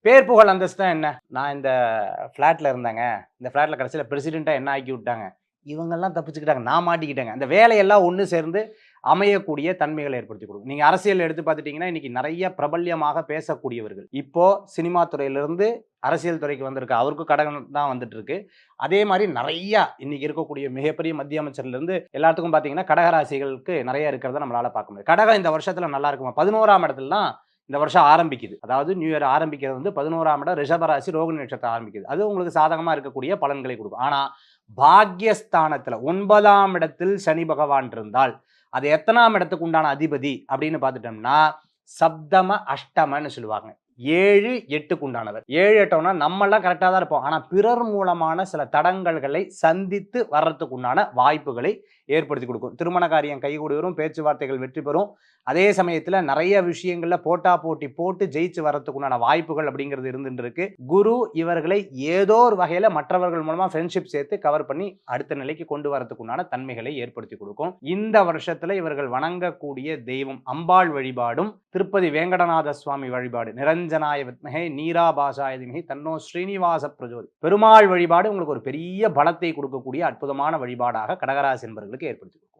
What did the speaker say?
பேர் புகழ் அந்தஸ்து தான் என்ன? நான் இந்த ஃப்ளாட்ல இருந்தேங்க. இந்த ஃப்ளாட்ல கடைசியில பிரசிடென்ட்டா என்ன ஆக்கி விட்டாங்க. இவங்கெல்லாம் தப்பிச்சுக்கிட்டாங்க. நான் மாட்டிக்கிட்டேங்க. அந்த வேலையெல்லாம் ஒண்ணு சேர்ந்து அமையக்கூடிய தன்மைகளை ஏற்படுத்தி கொடுக்கும். நீங்க அரசியல் எடுத்து பார்த்துட்டீங்கன்னா, இன்னைக்கு நெறைய பிரபல்யமாக பேசக்கூடியவர்கள். இப்போ சினிமா துறையிலிருந்து அரசியல் துறைக்கு வந்திருக்கு. அவருக்கும் கடன் தான் வந்துட்டு இருக்கு. அதே மாரி நெறையா இன்னைக்கு இருக்கக்கூடிய மிகப்பெரிய மத்திய அமைச்சர்லேருந்து எல்லாத்துக்கும் பார்த்தீங்கன்னா, கடகராசிகளுக்கு நெறைய இருக்கிறத நம்மளால பார்க்க முடியும். கடகம் இந்த வருஷத்துல நல்லா இருக்குமா? 11ஆம் இடத்துல தான் இந்த வருஷம் ஆரம்பிக்குது. அதாவது நியூ இயர் ஆரம்பிக்கிறது வந்து 11ஆம் இடம் ரிஷப ராசி ரோகிணி நட்சத்திரம் ஆரம்பிக்குது. அது உங்களுக்கு சாதகமா இருக்கக்கூடிய பலன்களை குடுக்கும். ஆனா, பாக்யஸ்தானத்துல 9ஆம் இடத்தில் சனி பகவான் இருந்தால், அது எத்தனாம் இடத்துக்கு உண்டான அதிபதி அப்படின்னு பார்த்துட்டோம்னா, சப்தம அஷ்டமன்னு சொல்லுவாங்க. 7, 8க்கு உண்டானவர். 7, 8னா நம்மலாம் கரெக்ட்டா தான் இருப்போம். ஆனா பிறர் மூலமான சில தடங்கல்களை சந்தித்து வர்றதுக்கு உண்டான வாய்ப்புகளை ஏற்படுத்தி கொடுக்கும். திருமண காரியம் கைகூடி வரும், பேச்சுவார்த்தைகள் வெற்றி பெறும். அதே சமயத்துல நெறைய விஷயங்கள்ல போட்டா போட்டி போட்டு ஜெயிச்சு வர்றதுக்கு உண்டான வாய்ப்புகள் அப்படிங்கிறது இருந்துட்டு இருக்கு. குரு இவர்களை ஏதோ ஒரு வகையில மற்றவர்கள் மூலமா ஃப்ரெண்ட்ஷிப் சேர்த்து கவர் பண்ணி அடுத்த நிலைக்கு கொண்டு வரதுக்கு உண்டான தன்மைகளை ஏற்படுத்தி கொடுக்கும். இந்த வருஷத்துல இவர்கள் வணங்கக்கூடிய தெய்வம் அம்பாள் வழிபாடும், திருப்பதி வேங்கடநாத சுவாமி வழிபாடு, நிரஞ்சனாய வித்மஹே நீராபாசாய தீமஹி தன்னோ ஸ்ரீனிவாச பிரஜோதி, பெருமாள் வழிபாடு உங்களுக்கு ஒரு பெரிய பலத்தை கொடுக்கக்கூடிய அற்புதமான வழிபாடாக கடகராசி என்பவர்களுக்கு ஏற்படுத்தி கொடுக்கும்.